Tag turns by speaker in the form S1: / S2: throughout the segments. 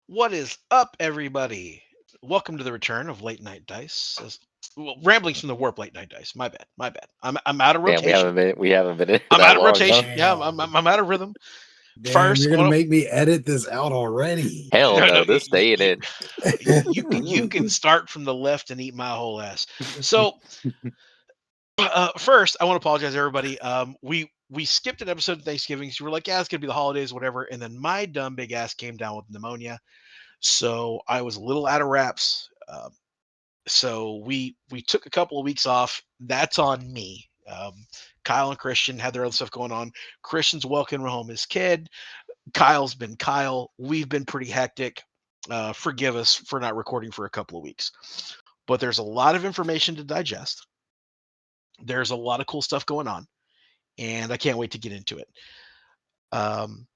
S1: What is up, everybody? Welcome to the return of Late Night Dice. Ramblings from the Warp Late Night Dice. My bad. My bad. I'm out of
S2: Damn,
S1: rotation.
S2: we haven't been in
S1: I'm
S2: that
S1: out of
S2: long, huh?
S1: rotation. Yeah, I'm,
S3: Damn.
S1: I'm, I'm out of rhythm.
S3: Damn,
S1: First,
S3: you're
S1: I
S3: gonna
S1: want
S3: make me edit this out already.
S2: Hell
S1: no,
S2: no, this staying
S1: you,
S2: in.
S1: you can start from the left and eat my whole ass. So, first, I want to apologize, everybody. We skipped an episode of Thanksgiving. So we're like, yeah, it's gonna be the holidays, whatever. And then my dumb big ass came down with pneumonia, so I was a little out of wraps. So we took a couple of weeks off. That's on me. Kyle and Christian had their other stuff going on. Christian's welcoming home his kid. Kyle's been Kyle. We've been pretty hectic. Forgive us for not recording for a couple of weeks, but there's a lot of information to digest. There's a lot of cool stuff going on, and I can't wait to get into it. Um,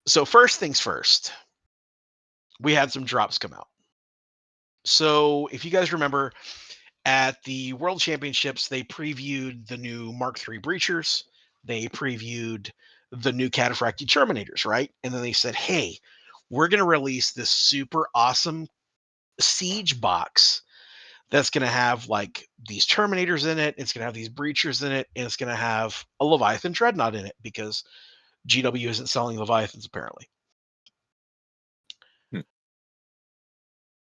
S1: so first things first, we had some drops come out. So if you guys remember, at the World Championships, they previewed the new Mark III Breachers. They previewed the new Cataphractii Terminators, right? And then they said, hey, we're going to release this super awesome siege box that's going to have like these Terminators in it. It's going to have these Breachers in it. And it's going to have a Leviathan Dreadnought in it because GW isn't selling Leviathans apparently.
S2: Hmm.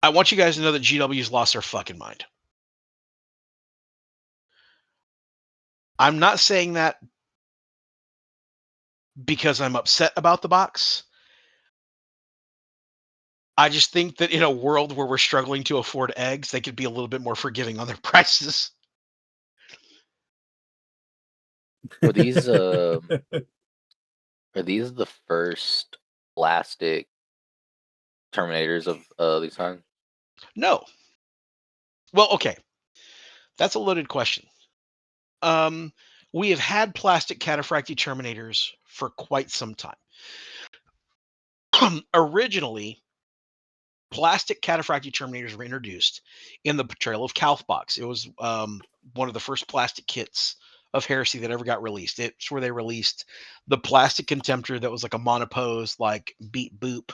S1: I want you guys to know that GW's lost their fucking mind. I'm not saying that because I'm upset about the box. I just think that in a world where we're struggling to afford eggs, they could be a little bit more forgiving on their prices.
S2: Were these are these the first plastic Terminators of these times?
S1: No. Well, okay. That's a loaded question. Um, we have had plastic Cataphractii Terminators for quite some time. Originally, plastic Cataphractii Terminators were introduced in the Betrayal of Calth box. It was one of the first plastic kits of Heresy that ever got released. It's where they released the plastic Contemptor that was like a monopose, like beat boop.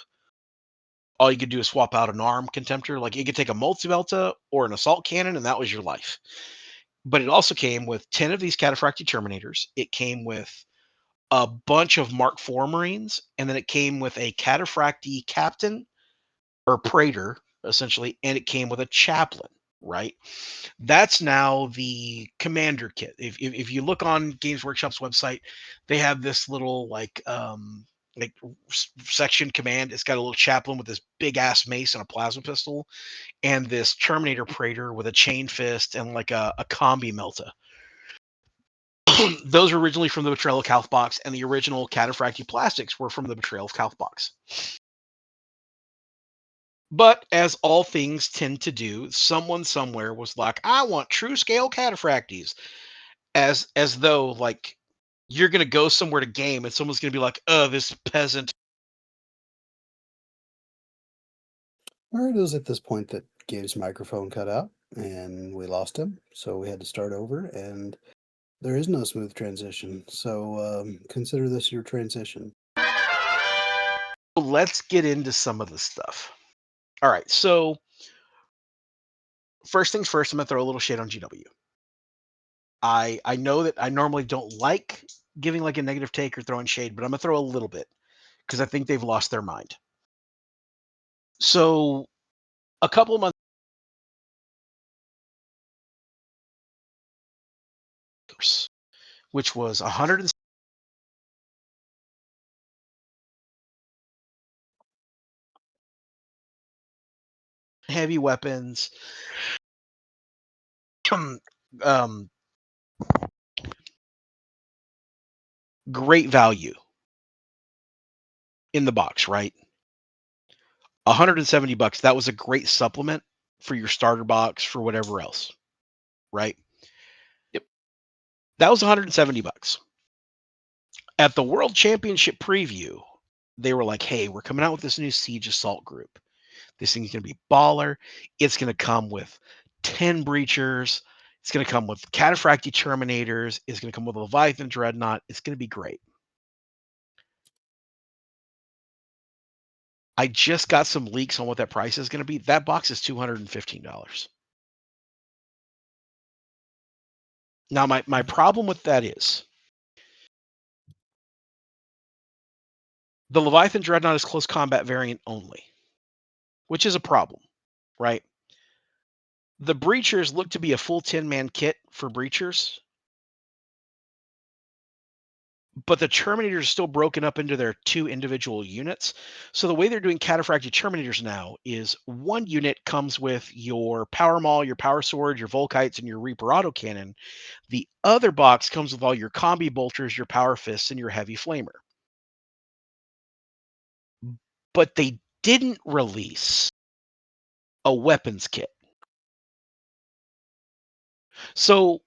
S1: All you could do is swap out an arm Contemptor. Like it could take a multi-melta or an assault cannon, and that was your life. But it also came with 10 of these Cataphractii Terminators. It came with a bunch of Mark IV Marines, and then it came with a Cataphractii Captain or Praetor, essentially, and it came with a Chaplain, right? That's now the commander kit. If you look on Games Workshop's website, they have this little like section command. It's got a little chaplain with this big ass mace and a plasma pistol, and this Terminator Praetor with a chain fist and like a combi melta. Those were originally from the Betrayal of Calth box, and the original Cataphractii plastics were from the Betrayal of Calth box. But as all things tend to do, someone somewhere was like, I want true scale Cataphracties. As though like you're gonna go somewhere to game and someone's gonna be like, oh, this peasant.
S3: All right, it was at this point that Gabe's microphone cut out and we lost him, so we had to start over. And there is no smooth transition, so consider this your transition.
S1: Let's get into some of the stuff. All right, so first things first, I'm gonna throw a little shade on GW. I know that I normally don't like giving like a negative take or throwing shade, but I'm gonna throw a little bit because I think they've lost their mind. So a couple of months, which was 100 heavy weapons, um, great value in the box, right? $170. That was a great supplement for your starter box for whatever else, right?
S2: Yep.
S1: That was $170. At the World Championship preview, they were like, "Hey, we're coming out with this new Siege Assault group. This thing's going to be baller. It's going to come with 10 breachers. It's going to come with Cataphractii Terminators. It's going to come with a Leviathan Dreadnought. It's going to be great." I just got some leaks on what that price is going to be. That box is $215. Now, my problem with that is the Leviathan Dreadnought is close combat variant only, which is a problem, right? The Breachers look to be a full 10-man kit for Breachers, but the Terminators are still broken up into their 2 individual units. So the way they're doing Cataphractii Terminators now is one unit comes with your Power Maul, your Power Sword, your Volkites, and your Reaper Autocannon. The other box comes with all your Combi Bolters, your Power Fists, and your Heavy Flamer. But they didn't release a weapons kit. So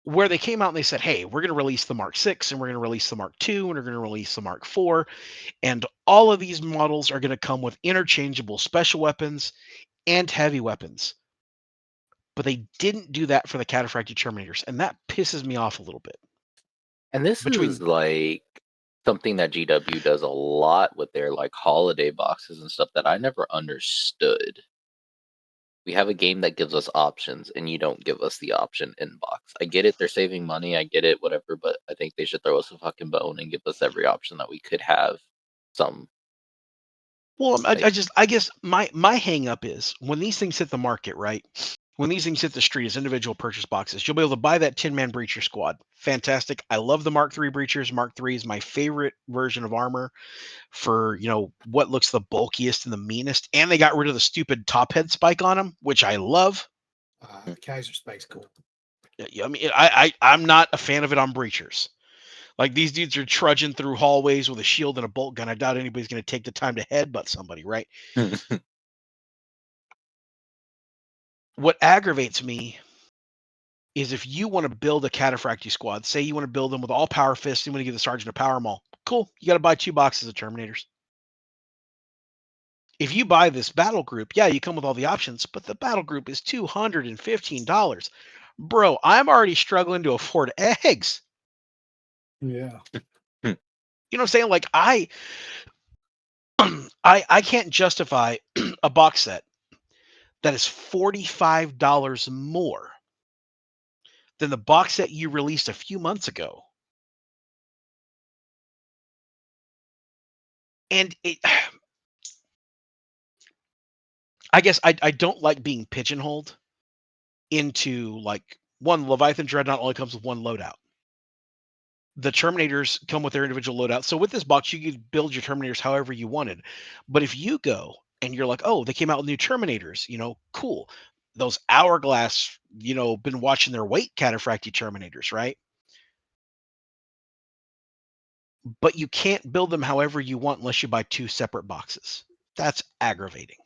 S1: where they came out and they said, hey, we're going to release the Mark 6 and we're going to release the Mark 2 and we're going to release the Mark 4. And all of these models are going to come with interchangeable special weapons and heavy weapons. But they didn't do that for the Cataphractii Terminators. And that pisses me off a little bit.
S2: And this is like something that GW does a lot with their like holiday boxes and stuff that I never understood. We have a game that gives us options, and you don't give us the option in box. I get it; they're saving money. I get it, whatever. But I think they should throw us a fucking bone and give us every option that we could have.
S1: Well, I guess my hang up is when these things hit the market, right? When these things hit the street as individual purchase boxes, you'll be able to buy that 10-man Breacher squad. Fantastic. I love the Mark III Breachers. Mark III is my favorite version of armor for, what looks the bulkiest and the meanest. And they got rid of the stupid top head spike on them, which I love.
S3: Kaiser Spike's cool.
S1: Yeah, I mean, I'm not a fan of it on Breachers. Like, these dudes are trudging through hallways with a shield and a bolt gun. I doubt anybody's going to take the time to headbutt somebody, right? What aggravates me is if you want to build a Cataphractii squad, say you want to build them with all Power Fists, you want to give the Sergeant a Power Maul. Cool. You got to buy 2 boxes of Terminators. If you buy this battle group, yeah, you come with all the options, but the battle group is $215. Bro, I'm already struggling to afford eggs.
S3: Yeah.
S1: You know what I'm saying? Like, I can't justify a box set that is $45 more than the box set you released a few months ago. And I guess I don't like being pigeonholed into, like, one, Leviathan Dreadnought only comes with one loadout. The Terminators come with their individual loadout. So with this box, you could build your Terminators however you wanted. But if you go and you're like, oh, they came out with new Terminators, cool. Those Hourglass, been watching their weight Cataphractii Terminators, right? But you can't build them however you want unless you buy 2 separate boxes. That's aggravating.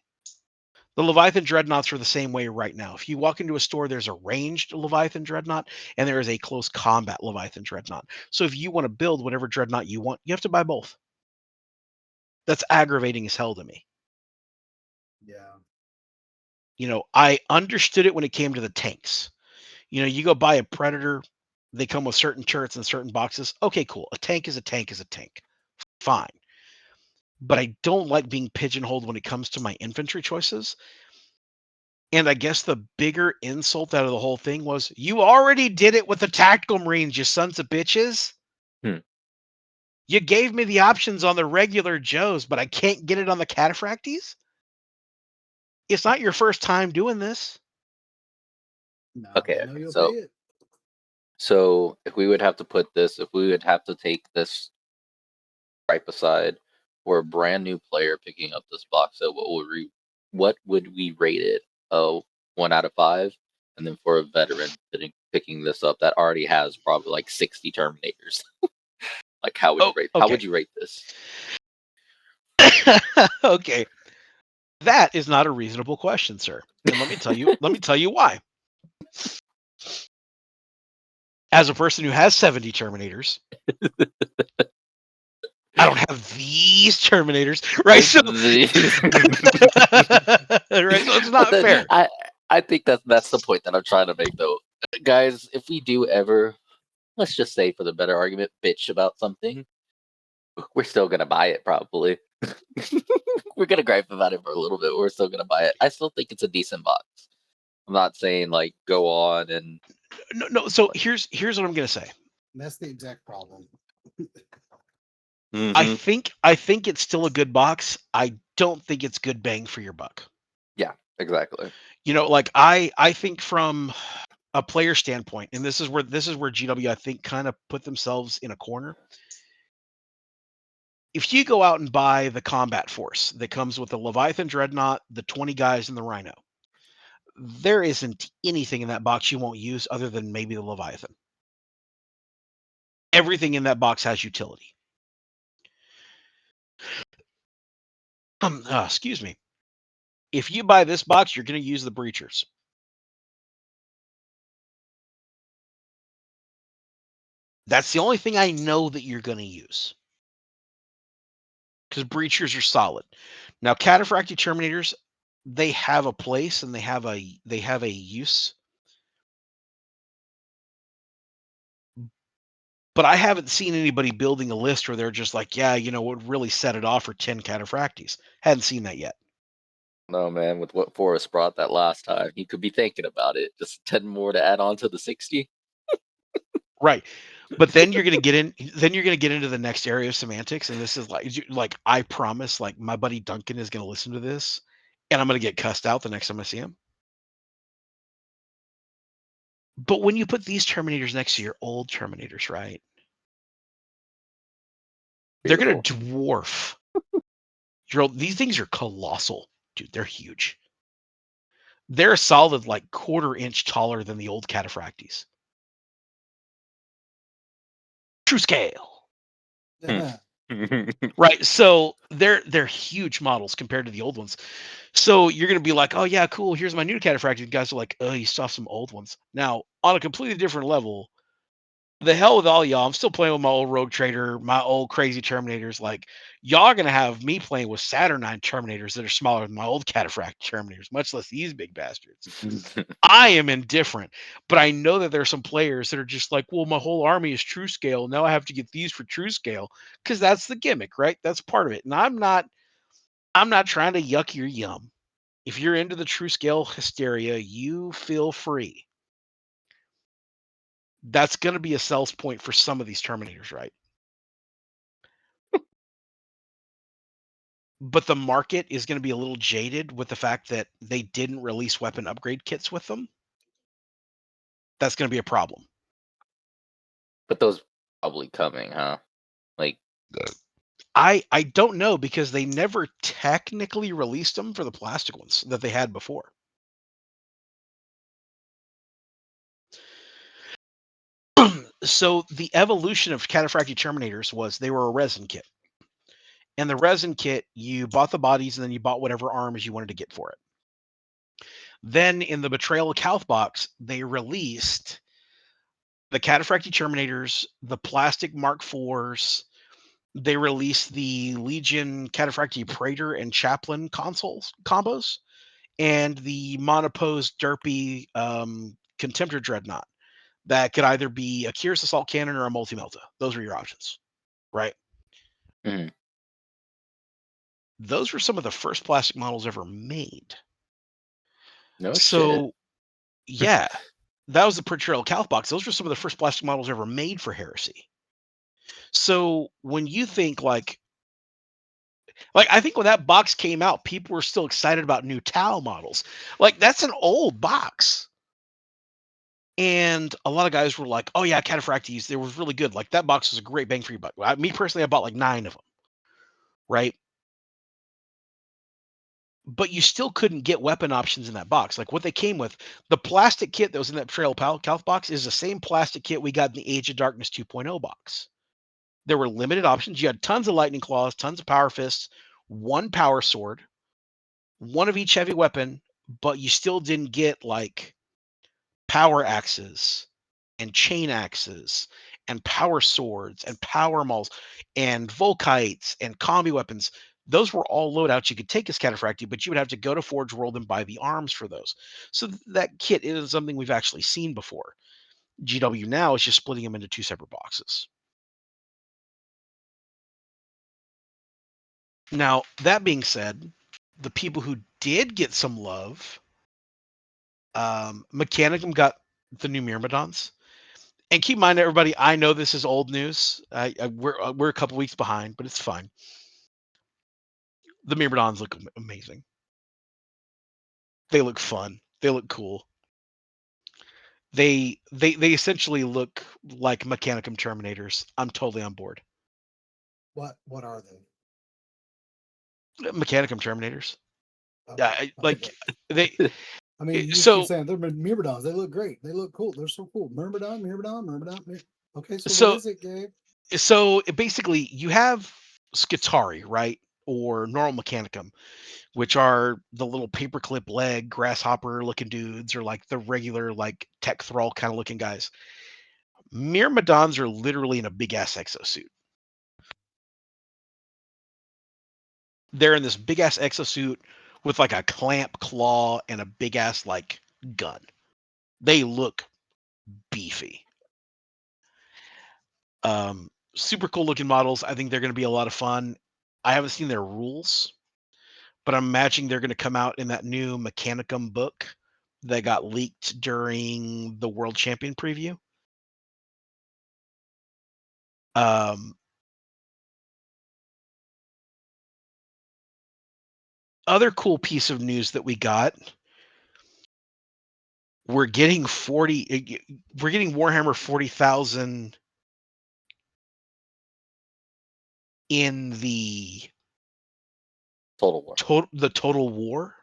S1: The Leviathan Dreadnoughts are the same way right now. If you walk into a store, there's a ranged Leviathan Dreadnought, and there is a close combat Leviathan Dreadnought. So if you want to build whatever Dreadnought you want, you have to buy both. That's aggravating as hell to me.
S3: Yeah.
S1: I understood it when it came to the tanks. You go buy a Predator, they come with certain turrets and certain boxes. Okay, cool. A tank is a tank is a tank. Fine. But I don't like being pigeonholed when it comes to my infantry choices. And I guess the bigger insult out of the whole thing was, you already did it with the Tactical Marines, you sons of bitches. You gave me the options on the regular Joes, but I can't get it on the Cataphracties? It's not your first time doing this.
S3: No,
S2: Okay,
S3: I know you'll
S2: so-
S3: pay it.
S2: So if we would have to take this gripe aside for a brand new player picking up this box set, what would we rate it? 1 out of 5, and then for a veteran picking this up that already has probably like 60 Terminators, like how would you rate this?
S1: Okay. That is not a reasonable question, sir. And let me tell you why. As a person who has 70 Terminators, I don't have these Terminators, right? So, right? So it's not fair.
S2: I think that's the point that I'm trying to make, though, guys. If we do ever, let's just say for the better argument, bitch about something, we're still gonna buy it probably. We're gonna gripe about it for a little bit. We're still gonna buy it. I still think it's a decent box. I'm not saying like go on and
S1: No. So here's what I'm gonna say.
S3: That's the exact problem.
S1: I think it's still a good box. I don't think it's good bang for your buck.
S2: Yeah, exactly.
S1: Like I think from a player standpoint, and this is where GW I think kind of put themselves in a corner. If you go out and buy the combat force that comes with the Leviathan Dreadnought, the 20 guys, and the Rhino, there isn't anything in that box you won't use other than maybe the Leviathan. Everything in that box has utility. Excuse me. If you buy this box, you're going to use the breachers. That's the only thing I know that you're going to use. Because breachers are solid. Now, cataphractic terminators, they have a place and they have a use. But I haven't seen anybody building a list where they're just like, yeah, what really set it off for 10 cataphracties. Hadn't seen that yet.
S2: No, man, with what Forrest brought that last time, he could be thinking about it. Just 10 more to add on to the 60.
S1: Right. But then you're going to get into the next area of semantics. And this is like, I promise, like my buddy Duncan is going to listen to this and I'm going to get cussed out the next time I see him. But when you put these Terminators next to your old Terminators, right? They're going to dwarf your old. These things are colossal, dude. They're huge. They're a solid like quarter-inch taller than the old Cataphracties. True scale. Right. So they're huge models compared to the old ones. So you're going to be like, oh yeah, cool. Here's my new Cataphractii. You guys are like, oh, you saw some old ones. Now, on a completely different level, the hell with all y'all. I'm still playing with my old Rogue Trader, my old crazy Terminators. Like, y'all are going to have me playing with Saturnine Terminators that are smaller than my old Cataphract Terminators, much less these big bastards. I am indifferent, but I know that there are some players that are just like, well, my whole army is true scale. Now I have to get these for true scale because that's the gimmick, right? That's part of it. And I'm not trying to yuck your yum. If you're into the true scale hysteria, you feel free. That's going to be a sales point for some of these Terminators, right? But the market is going to be a little jaded with the fact that they didn't release weapon upgrade kits with them. That's going to be a problem.
S2: But those probably coming, huh? Like,
S1: I don't know because they never technically released them for the plastic ones that they had before. So the evolution of Cataphractii Terminators was they were a resin kit. And the resin kit, you bought the bodies and then you bought whatever arms you wanted to get for it. Then in the Betrayal of Calth box, they released the Cataphractii Terminators, the plastic Mark IVs. They released the Legion Cataphractii Praetor and Chaplain combos, and the monopose derpy Contemptor Dreadnought that could either be a Kyr's Assault Cannon or a Multi-Melta. Those were your options, right?
S2: mm,
S1: Those were some of the first plastic models ever made.
S2: no shit.
S1: So, yeah, that was the Portrayal Calth box. Those were some of the first plastic models ever made for Heresy. So when you think like I think when that box came out, people were still excited about new Tau models. Like that's an old box. And a lot of guys were like, "Oh yeah, Cataphracties, they was really good. Like that box was a great bang for your buck." Me personally, I bought like 9 of them, right? But you still couldn't get weapon options in that box. Like what they came with, the plastic kit that was in that Trail Calth box is the same plastic kit we got in the Age of Darkness 2.0 box. There were limited options. You had tons of lightning claws, tons of power fists, one power sword, one of each heavy weapon, but you still didn't get like power axes and chain axes and power swords and power mauls and volkites and combi weapons. Those were all loadouts you could take as Cataphractii, but you would have to go to Forge World and buy the arms for those. So that kit is something we've actually seen before. GW now is just splitting them into 2 separate boxes. Now, that being said, the people who did get some love, Mechanicum got the new Myrmidons. And keep in mind, everybody, I know this is old news. We're a couple weeks behind, but it's fine. The Myrmidons look amazing. They look fun. They look cool. They essentially look like Mechanicum Terminators. I'm totally on board.
S3: What are they?
S1: Mechanicum Terminators.
S3: Oh,
S1: I, like
S3: okay.
S1: they.
S3: I mean, you just keep
S1: So
S3: saying they're Myrmidons. They look great. They look cool. They're so cool. Myrmidon. Okay, so what
S1: so
S3: is it, Gabe?
S1: basically, you have Skitari, right, or normal Mechanicum, which are the little paperclip leg grasshopper looking dudes, or like the regular like tech thrall kind of looking guys. Myrmidons are literally in a big ass exosuit. They're in this big ass exosuit with like a clamp claw and a big ass like gun. They look beefy. Super cool looking models. I think they're going to be a lot of fun. I haven't seen their rules, but I'm imagining they're going to come out in that new Mechanicum book that got leaked during the World Champion preview. Um, Other cool piece of news that we got, we're getting Warhammer 40,000 in the
S2: Total War.
S1: Total War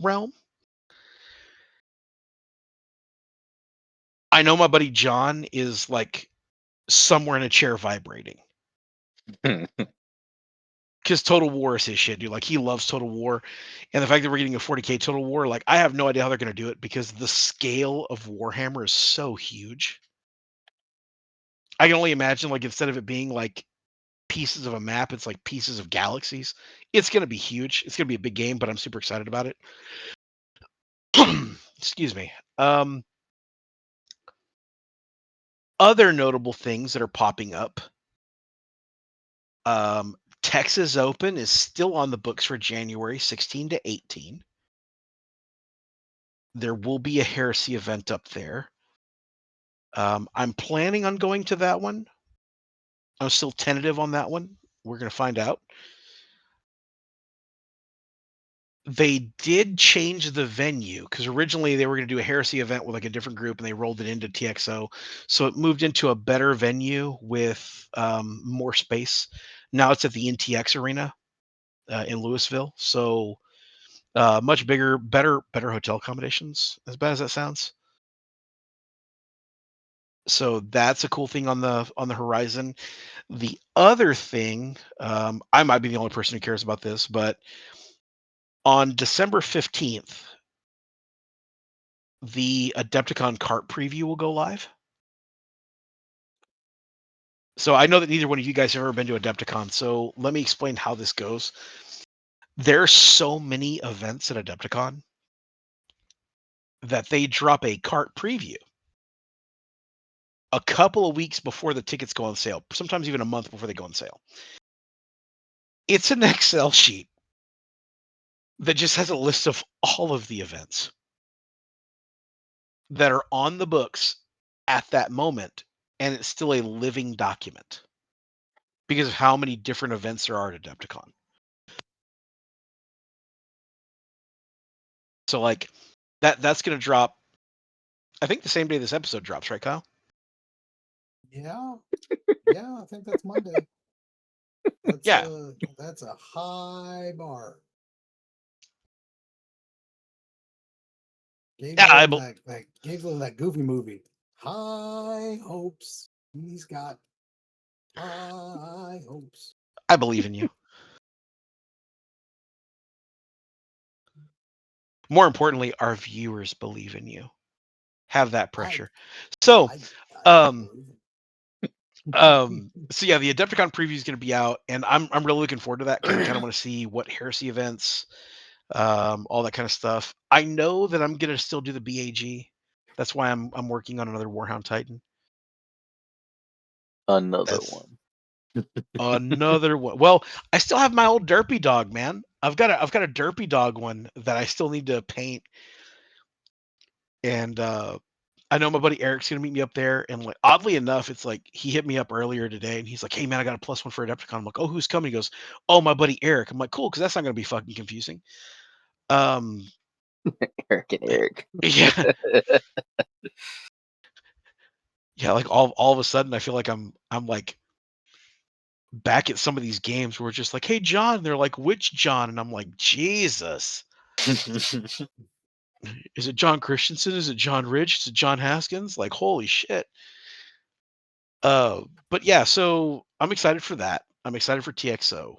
S1: realm. I know my buddy John is like somewhere in a chair vibrating because Total War is his shit, dude. Like he loves Total War, and the fact that we're getting a 40K Total War, like I have no idea how they're going to do it because the scale of Warhammer is so huge. I can only imagine, like, instead of it being like pieces of a map, it's like pieces of galaxies. It's going to be huge. It's going to be a big game, but I'm super excited about it. Excuse me. Other notable things that are popping up. Texas Open is still on the books for January 16 to 18. There will be a Heresy event up there. I'm planning on going to that one. I'm still tentative on that one. We're going to find out. They did change the venue because originally they were going to do a Heresy event with like a different group, and they rolled it into TXO. So it moved into a better venue with more space. Now it's at the NTX Arena in Louisville. So much bigger, better hotel accommodations. As bad as that sounds. So that's a cool thing on the horizon. The other thing, I might be the only person who cares about this, but on December 15th, the Adepticon cart preview will go live. So I know that neither one of you guys have ever been to Adepticon, so let me explain how this goes. There's so many events at Adepticon that they drop a cart preview a couple of weeks before the tickets go on sale, sometimes even a month before they go on sale. It's an Excel sheet that just has a list of all of the events that are on the books at that moment, and it's still a living document because of how many different events there are at Adepticon. So like that's going to drop, I think, the same day this episode drops, right, Kyle?
S3: Yeah, yeah. I think that's Monday.
S1: Yeah.
S3: That's a high bar.
S1: Yeah,
S3: Gabe's living that Goofy movie. High hopes. He's got high hopes.
S1: I believe in you. More importantly, our viewers believe in you. Have that pressure. So,
S3: I
S1: um,
S3: believe.
S1: so yeah, the Adepticon preview is going to be out, and I'm really looking forward to that because I kind of want to see what Heresy events, all that kind of stuff. I know that I'm going to still do the BAG. That's why I'm working on another Warhound Titan.
S2: Another
S1: That's
S2: one.
S1: Another one. Well, I still have my old derpy dog, man. I've got a derpy dog one that I still need to paint, and I know my buddy Eric's gonna meet me up there. And like oddly enough, it's like he hit me up earlier today, and he's like, "Hey man, I got a +1 for Adepticon." I'm like, "Oh, who's coming?" He goes, "Oh, my buddy Eric." I'm like, "Cool," because that's not gonna be fucking confusing. Um,
S2: Eric and Eric.
S1: yeah, yeah. Like all of a sudden, I feel like I'm like back at some of these games where it's just like, "Hey, John." And they're like, "Which John?" And I'm like, Jesus. Is it John Christensen? Is it John Rich? Is it John Haskins? Like, holy shit. But yeah, so I'm excited for that. I'm excited for TXO.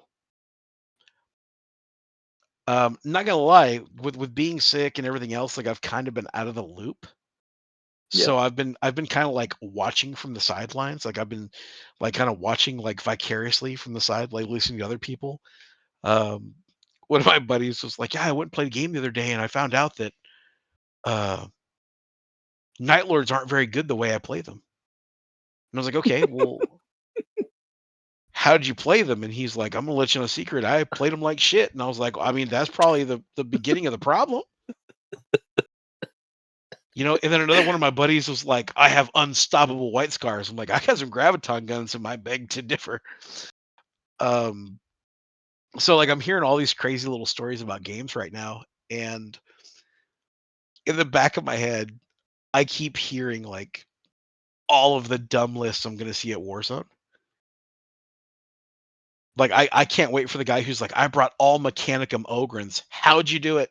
S1: Not gonna lie, with being sick and everything else, like I've kind of been out of the loop.
S2: Yeah.
S1: So I've been kind of like watching from the sidelines. Like I've been like kind of watching like vicariously from the side, like listening to other people. Um, one of my buddies was like, "Yeah, I went and played a game the other day, and I found out that uh, Night Lords aren't very good the way I play them." And I was like, "Okay, well, how did you play them?" And he's like, "I'm gonna let you know a secret. I played them like shit." And I was like, "I mean, that's probably the beginning of the problem." And then another one of my buddies was like, "I have unstoppable white scars." I'm like, "I got some graviton guns in my bag to differ." Um, so like I'm hearing all these crazy little stories about games right now, and in the back of my head, I keep hearing like all of the dumb lists I'm gonna see at Warzone. Like I can't wait for the guy who's like, "I brought all Mechanicum Ogrins." How'd you do it?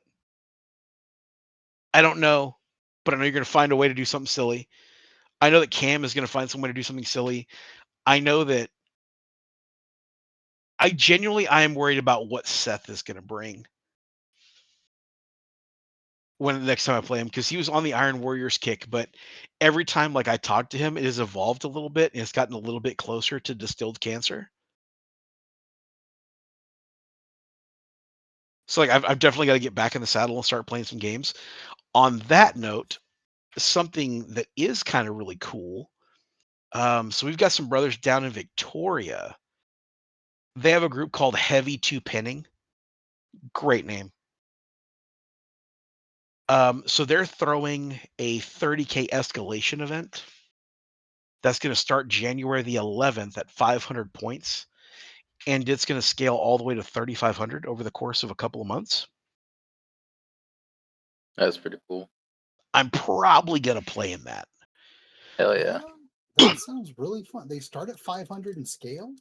S1: I don't know, but I know you're gonna find a way to do something silly. I know that Cam is gonna find some way to do something silly. I know that I am worried about what Seth is gonna bring when the next time I play him, because he was on the Iron Warriors kick, but every time like I talk to him, it has evolved a little bit and it's gotten a little bit closer to distilled cancer. So like I've definitely got to get back in the saddle and start playing some games. On that note, something that is kind of really cool. So we've got some brothers down in Victoria. They have a group called Heavy Two Pinning. Great name. So they're throwing a 30K escalation event that's going to start January the 11th at 500 points, and it's going to scale all the way to 3,500 over the course of a couple of months.
S2: That's pretty cool.
S1: I'm probably going to play in that.
S2: Hell yeah.
S3: That sounds really fun. They start at 500 and scale.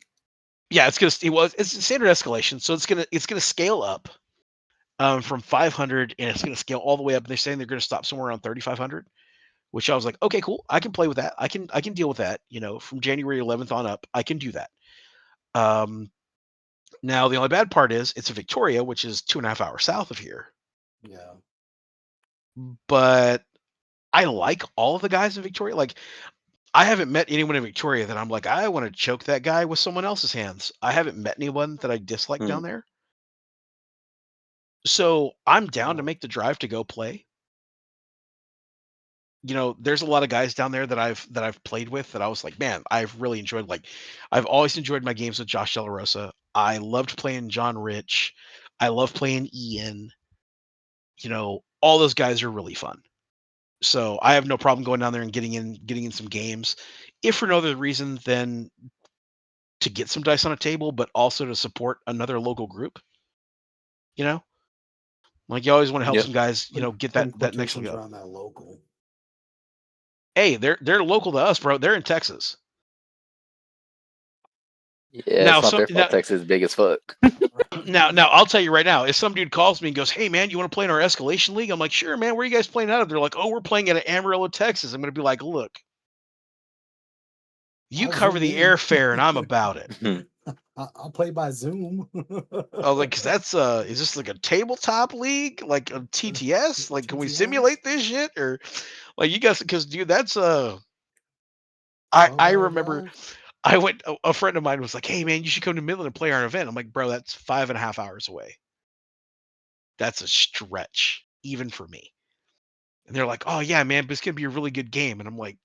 S1: Yeah, it's a standard escalation, so it's gonna scale up from 500, and it's gonna scale all the way up. And they're saying they're gonna stop somewhere around 3,500. Which I was like, okay, cool. I can play with that. I can deal with that. From January 11th on up, I can do that. Um, Now the only bad part is it's in Victoria, which is 2.5 hours south of here.
S3: Yeah.
S1: But I like all of the guys in Victoria. Like I haven't met anyone in Victoria that I'm like, I want to choke that guy with someone else's hands. I haven't met anyone that I dislike
S2: Hmm.
S1: down there. So I'm down to
S3: Wow.
S1: make the drive to go play. There's a lot of guys down there that I've played with that I was like, man, I've really enjoyed. Like, I've always enjoyed my games with Josh De La Rosa. I loved playing John Rich. I love playing Ian. All those guys are really fun. So I have no problem going down there and getting in some games, if for no other reason than to get some dice on a table, but also to support another local group. You know, like you always want to help
S2: Yeah.
S1: some guys. Get that
S3: Putting
S1: that next leg
S3: quotations
S1: up.
S3: around that local.
S1: Hey, they're local to us, bro. They're in Texas.
S2: Yeah,
S1: Now,
S2: it's not
S1: some
S2: their fault Texas is big as fuck.
S1: now I'll tell you right now, if some dude calls me and goes, "Hey man, you want to play in our escalation league?" I'm like, "Sure, man. Where are you guys playing out of?" They're like, "Oh, we're playing at Amarillo, Texas." I'm gonna be like, "Look, you
S3: I'll
S1: cover
S3: zoom
S1: the
S3: in.
S1: airfare, and I'm about it."
S3: I'll play by Zoom.
S1: I was like, "Cause that's is this like a tabletop league, like a TTS? Like, can we
S3: TTS.
S1: simulate this shit, or like you guys? Because dude, that's I
S3: 12-hour
S1: remember
S3: drive.
S1: I went. A friend of mine was like, "Hey man, you should come to Midland and play our event." I'm like, "Bro, that's 5.5 hours away. That's a stretch, even for me." And they're like, "Oh yeah, man, but it's gonna be a really good game." And I'm like,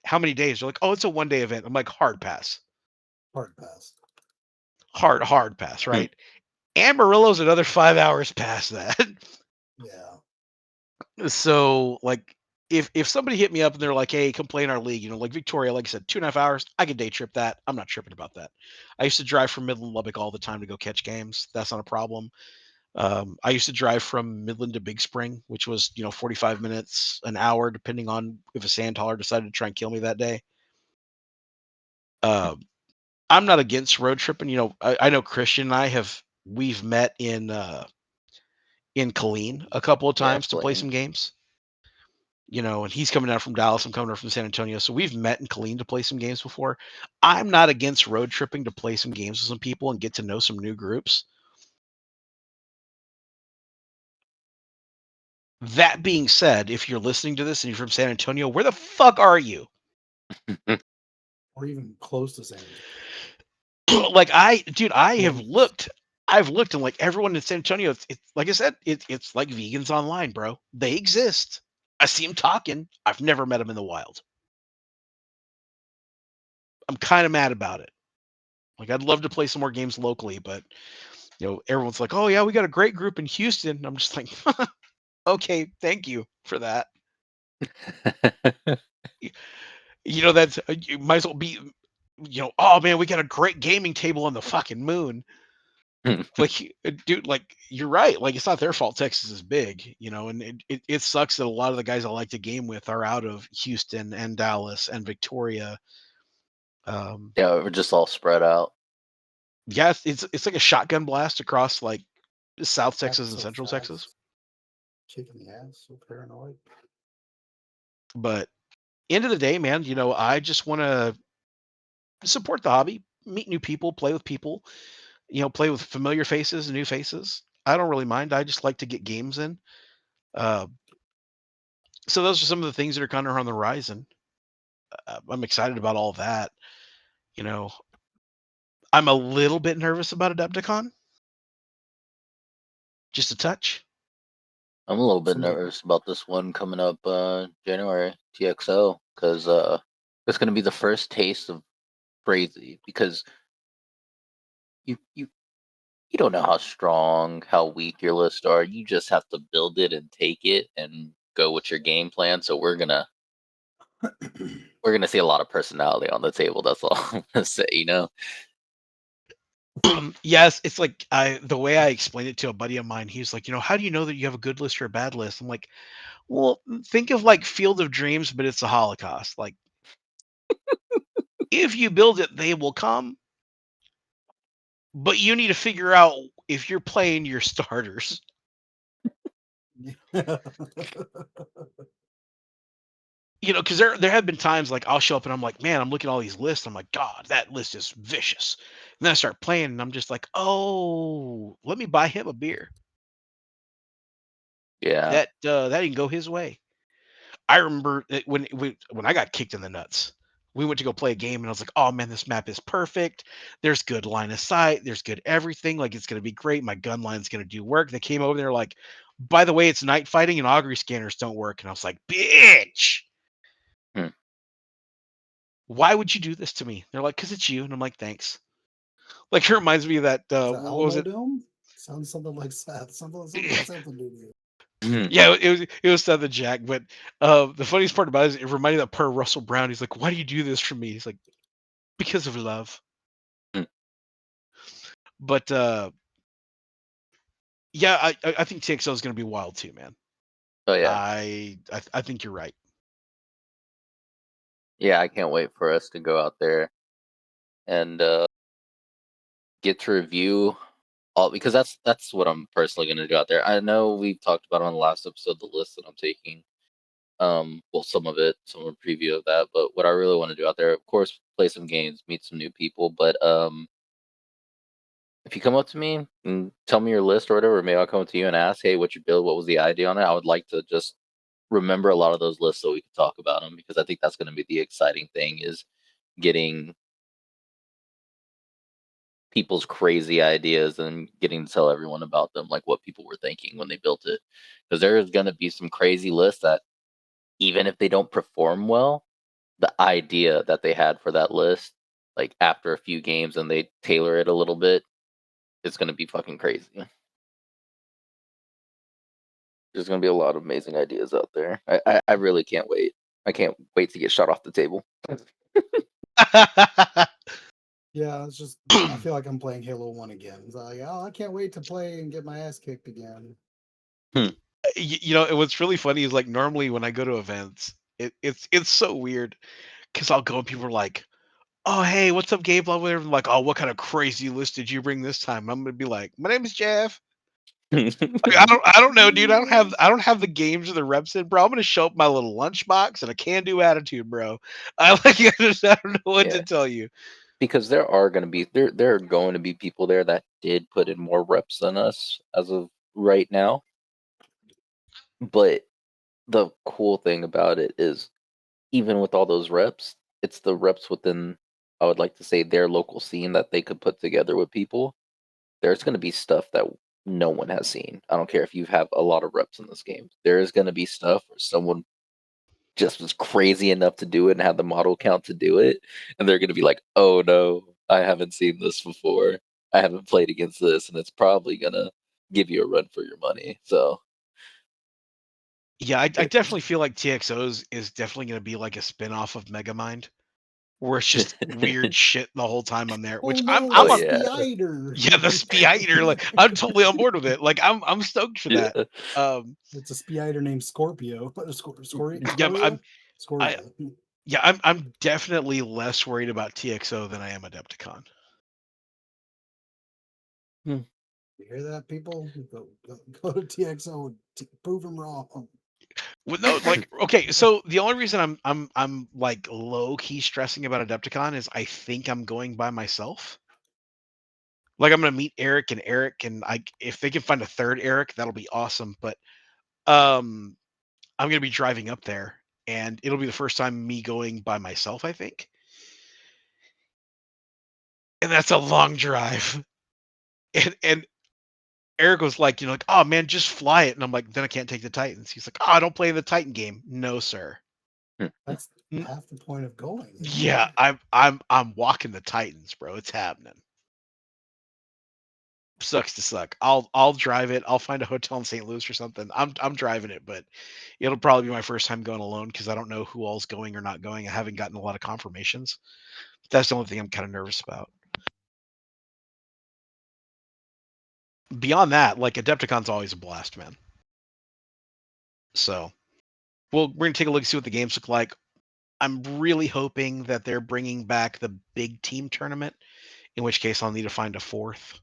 S1: "How many days?" They're like, "Oh, it's a 1 day event." I'm like, "Hard pass.
S3: Hard pass.
S1: Hard pass, right? Amarillo's another 5 hours past that.
S3: Yeah.
S1: So, like, if somebody hit me up and they're like, "Hey, come play in our league," like Victoria, like I said, 2.5 hours, I could day trip that. I'm not tripping about that. I used to drive from Midland, Lubbock all the time to go catch games. That's not a problem. I used to drive from Midland to Big Spring, which was 45 minutes, an hour, depending on if a sand hauler decided to try and kill me that day. Uh, I'm not against road tripping. I know Christian and we've met in Killeen a couple of
S2: Yeah,
S1: times to play
S2: Clayton.
S1: some games. And he's coming down from Dallas. I'm coming down from San Antonio. So we've met in Killeen to play some games before. I'm not against road tripping to play some games with some people and get to know some new groups. That being said, if you're listening to this and you're from San Antonio, where the fuck are you?
S3: Or even close to San Antonio.
S1: Like I have
S3: Close.
S1: looked. I've looked and like everyone in San Antonio, it's like I said, it's like vegans online, bro. They exist. I see them talking. I've never met them in the wild. I'm kind of mad about it. Like I'd love to play some more games locally, but everyone's like, "Oh yeah, we got a great group in Houston." And I'm just like, "Okay, thank you for that." That's you might as well be, "Oh man, we got a great gaming table on the fucking moon." Like, dude, like you're right. Like it's not their fault. Texas is big, and it sucks that a lot of the guys I like to game with are out of Houston and Dallas and Victoria. Um,
S2: Yeah, we're just all spread out.
S1: yeah, it's like a shotgun blast across like South
S3: Back
S1: Texas and
S3: so
S1: Central Texas.
S3: fast. Kicking the ass. So paranoid.
S1: But end of the day, man, I just want to support the hobby, meet new people, play with people, play with familiar faces and new faces. I don't really mind. I just like to get games in. Uh, so those are some of the things that are kind of on the horizon. I'm excited about all that. You know, I'm a little bit nervous about Adepticon, just a touch.
S2: I'm a little bit
S3: Somebody.
S2: nervous about this one coming up January TXO because it's going to be the first taste of crazy because you don't know how strong, how weak your lists are. You just have to build it and take it and go with your game plan. So we're gonna see a lot of personality on the table. That's all I'm gonna say.
S1: Yes, it's like the way I explained it to a buddy of mine. He was like, how do you know that you have a good list or a bad list? I'm like, well, think of like Field of Dreams, but it's a Holocaust. Like, if you build it, they will come. But you need to figure out if you're playing your starters. Because there have been times like I'll show up and I'm like, man, I'm looking at all these lists. I'm like, God, that list is vicious. And then I start playing and I'm just like, oh, let me buy him a beer.
S2: Yeah.
S1: That didn't go his way. I remember when I got kicked in the nuts. We went to go play a game and I was like, oh man, this map is perfect. There's good line of sight. There's good everything. Like it's gonna be great. My gun line's gonna do work. They came over there like, by the way, it's night fighting and augury scanners don't work. And I was like, bitch.
S2: Hmm.
S1: Why would you do this to me? They're like, because it's you. And I'm like, thanks. Like, it reminds me of that,
S3: Is that
S1: what was
S3: Alamo
S1: it?
S3: Dome? Sounds something like that. Something like something to do.
S1: Yeah, it was Seth and Jack. But the funniest part about it is it reminded me of that per Russell Brown. He's like, why do you do this for me? He's like, because of love.
S2: Hmm.
S1: But yeah, I think TXL is going to be wild too, man.
S2: Oh yeah.
S1: I think you're right.
S2: Yeah, I can't wait for us to go out there and get to review all because that's what I'm personally gonna do out there. I know we talked about on the last episode the list that I'm taking. Well, some of it, some of a preview of that, but what I really want to do out there, of course, play some games, meet some new people. But if you come up to me and tell me your list or whatever, maybe I'll come up to you and ask, hey, what's your build? What was the idea on it? I would like to just remember a lot of those lists so we can talk about them because I think that's going to be the exciting thing is getting people's crazy ideas and getting to tell everyone about them, like what people were thinking when they built it. Because there is going to be some crazy lists that even if they don't perform well, the idea that they had for that list like after a few games and they tailor it a little bit, it's gonna be fucking crazy. There's gonna be a lot of amazing ideas out there. I really can't wait. I can't wait to get shot off the table.
S3: Yeah, it's just I feel like I'm playing Halo 1 again. It's like, oh, I can't wait to play and get my ass kicked again.
S1: You know, and what's really funny is like normally when I go to events, it's so weird because I'll go and people are like, "Oh, hey, what's up, Gabe?" Blah, whatever. Like, "Oh, what kind of crazy list did you bring this time?" I'm gonna be like, "My name is Jeff." Like, I don't know, dude. I don't have the games or the reps in, bro. I'm gonna show up my little lunchbox and a can-do attitude, bro. I like I don't know what
S2: Yeah,
S1: to tell you.
S2: because there are going to be people there that did put in more reps than us as of right now. But the cool thing about it is, even with all those reps, it's the reps within, I would like to say, their local scene that they could put together with people. There's going to be stuff that no one has seen. I don't care if you have a lot of reps in this game. There is going to be stuff where someone just was crazy enough to do it and had the model count to do it, and they're going to be like, "Oh no, I haven't seen this before. I haven't played against this, and it's probably going to give you a run for your money." So,
S1: Yeah, I
S2: it,
S1: definitely feel like TXOs is definitely gonna be like a spin-off of Megamind, where it's just weird shit the whole time I'm there, which
S3: Oh
S1: I'm
S3: no,
S2: oh
S1: I'm
S3: the
S1: on.
S2: yeah,
S3: Spider!
S1: Yeah, the Spider, like I'm totally on board with it. Like I'm stoked for that.
S2: yeah.
S1: Um,
S3: It's a Spider named Scorpio.
S1: yeah, but
S3: Scoria?
S1: I
S3: Scoria.
S1: yeah, I'm definitely less worried about TXO than I am Adepticon.
S2: Hmm.
S3: You hear that, people? Go to TXO and prove them wrong.
S1: With no, like, okay, so the only reason I'm like low key stressing about Adepticon is I think I'm going by myself. Like I'm gonna meet Eric and if they can find a third Eric, that'll be awesome. But um I'm gonna be driving up there and it'll be the first time me going by myself, I think. And that's a long drive. And Eric was like, like, "Oh man, just fly it." And I'm like, "Then I can't take the Titans." He's like, "Oh, I don't play the Titan game." No, sir.
S3: That's
S1: N-
S3: half the point of going, isn't it?
S1: Yeah, I'm walking the Titans, bro. It's happening. Sucks to suck. I'll drive it. I'll find a hotel in St. Louis or something. I'm driving it, but it'll probably be my first time going alone because I don't know who all's going or not going. I haven't gotten a lot of confirmations. That's the only thing I'm kind of nervous about. Beyond that, like Adepticon's always a blast, man. So we're gonna take a look and see what the games look like. I'm really hoping that they're bringing back the big team tournament, in which case I'll need to find a fourth.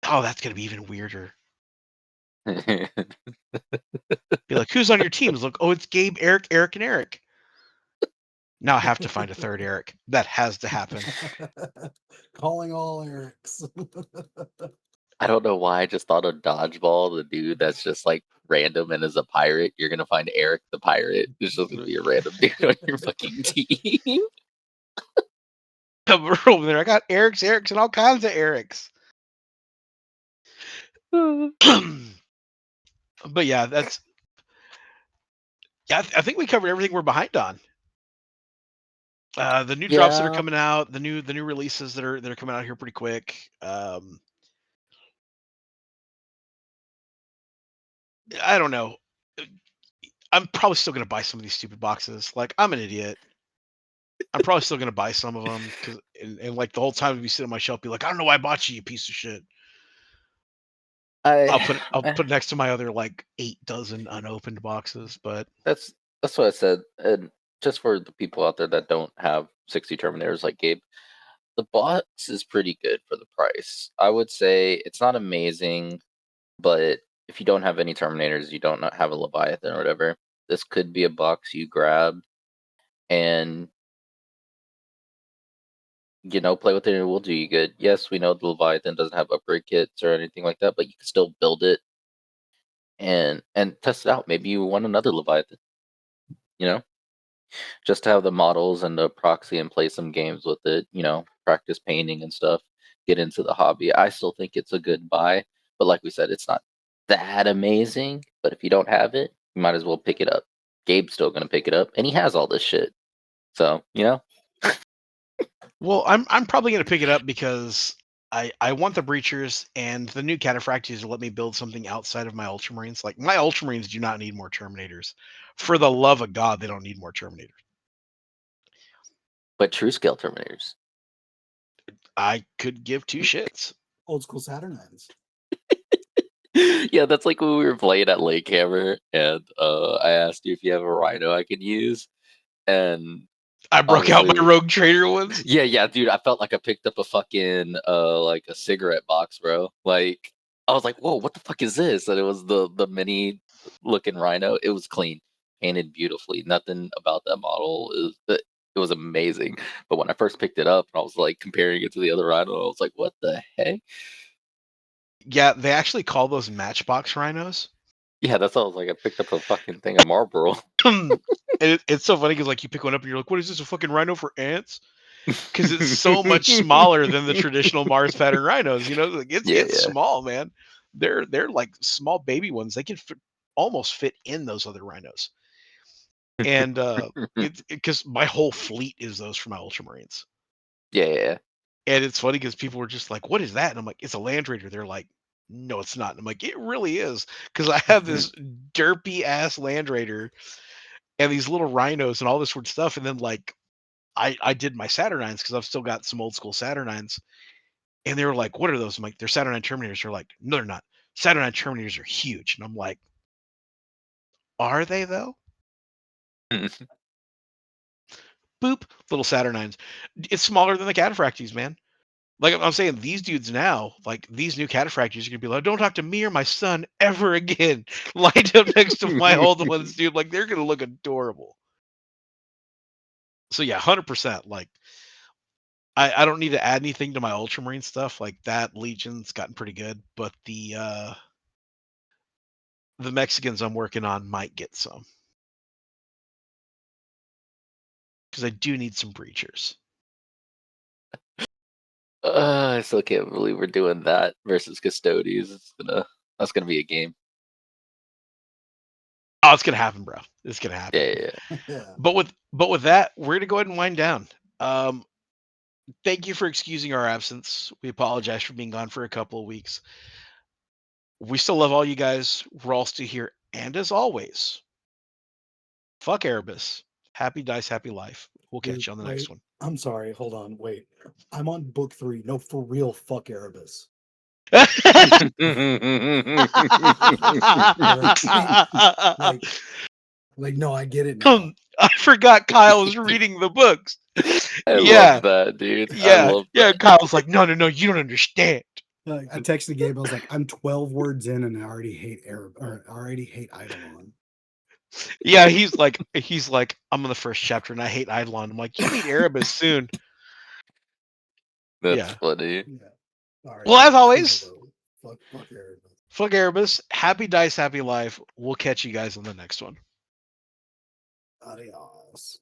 S1: Oh, that's gonna be even weirder. Be like, who's on your teams? Look, oh, it's Gabe, Eric, Eric, and Eric. Now I have to find a third Eric. That has to happen.
S3: Calling all Erics.
S2: I don't know why I just thought of Dodgeball, the dude that's just like random and is a pirate. You're gonna find Eric the pirate. There's just gonna be a random dude on your fucking team.
S1: Come over there. I got Erics, and all kinds of Erics. But yeah, I think we covered everything we're behind on. The new drops that are
S2: Yeah,
S1: coming out, the new releases that are coming out here pretty quick. I don't know. I'm probably still gonna buy some of these stupid boxes. Like I'm an idiot. I'm probably still gonna buy some of them because and like the whole time we sit on my shelf, be like, I don't know why I bought you, you piece of shit.
S2: I,
S1: I'll
S2: I
S1: put it next to my other like 8 dozen unopened boxes. But
S2: that's what I said. And just for the people out there that don't have 60 Terminators like Gabe, the box is pretty good for the price. I would say it's not amazing, but if you don't have any Terminators, you don't not have a Leviathan or whatever, this could be a box you grab and play with it and it will do you good. Yes, we know the Leviathan doesn't have upgrade kits or anything like that, but you can still build it and test it out. Maybe you want another Leviathan, you know, just to have the models and the proxy and play some games with it, practice painting and stuff, get into the hobby. I still think it's a good buy, but like we said, it's not that amazing. But if you don't have it, you might as well pick it up. Gabe's still gonna pick it up, and he has all this shit. So,
S1: Well, I'm probably gonna pick it up because I want the breachers and the new cataphracties to let me build something outside of my ultramarines. Like my ultramarines do not need more terminators. For the love of God, they don't need more terminators.
S2: but true scale Terminators.
S1: I could give two shits.
S3: Old school Saturnines.
S2: Yeah, that's like when we were playing at Lake Hammer, and I asked you if you have a Rhino I could use, and
S1: I broke out my
S2: honestly,
S1: rogue trader ones.
S2: yeah, dude, I felt like I picked up a fucking like a cigarette box, bro. Like I was like, whoa, what the fuck is this? And it was the mini looking Rhino. It was clean, painted beautifully. Nothing about that model it was amazing. But when I first picked it up and I was like comparing it to the other Rhino, I was like, what the heck?
S1: Yeah, they actually call those matchbox rhinos.
S2: Yeah, that's all. I was like, I picked up a fucking thing of Marlboro.
S1: It's so funny because like you pick one up and you're like, what is this, a fucking rhino for ants? Because it's so much smaller than the traditional Mars pattern rhinos. You know, like it's
S2: Yeah,
S1: small, man. They're like small baby ones. They can almost fit in those other rhinos. And
S2: yeah.
S1: it's because my whole fleet is those for my ultramarines.
S2: Yeah.
S1: And it's funny because people were just like, "What is that?" And I'm like, "It's a Land Raider." They're like, "No, it's not." And I'm like, "It really is," because I have this derpy ass Land Raider and these little rhinos and all this weird stuff. And then like I did my Saturnines because I've still got some old school Saturnines, and they were like, "What are those?" I'm like, "They're Saturnine Terminators." They're like, "No, they're not. Saturnine Terminators are huge." And I'm like, "Are they though?" Boop, little Saturnines. It's smaller than the Cataphracties, man. Like I'm saying, these dudes now, like these new Cataphracties, are gonna be like, "Don't talk to me or my son ever again." Lined up next to my old ones, dude. Like they're gonna look adorable. So yeah, 100%. Like I don't need to add anything to my Ultramarine stuff. Like that Legion's gotten pretty good, but the Mexicans I'm working on might get some because I do need some breachers.
S2: I still can't believe we're doing that versus Custodes. That's gonna be a game.
S1: Oh, it's gonna happen, bro. It's gonna happen.
S2: Yeah.
S3: Yeah.
S1: But with that, we're gonna go ahead and wind down. Um, Thank you for excusing our absence. We apologize for being gone for a couple of weeks. We still love all you guys. We're all still here, and as always, fuck Erebus. Happy dice, happy life. We'll catch
S3: Dude,
S1: you on the next
S3: wait.
S1: one.
S3: I'm sorry. Hold on. Wait. I'm on book 3. No, for real. Fuck Erebus. Like, like, no, I get it now.
S1: I forgot Kyle was reading the books.
S2: I
S1: Yeah,
S2: love that, dude. I
S1: yeah,
S2: love
S1: yeah.
S2: that.
S1: Kyle's like, no, you don't understand.
S3: I texted Gabe. I was like, I'm 12 words in, and I already hate Arab, or I already hate Eidolon.
S1: Yeah, he's like, I'm on the first chapter and I hate Eidolon. I'm like, you meet Erebus soon.
S2: That's
S1: Yeah.
S2: funny.
S3: Yeah. All right.
S1: Well, as
S3: Fine. For real,
S1: always,
S3: though. Fuck Erebus.
S1: fuck Erebus. Happy dice, happy life. We'll catch you guys on the next one.
S3: Adios.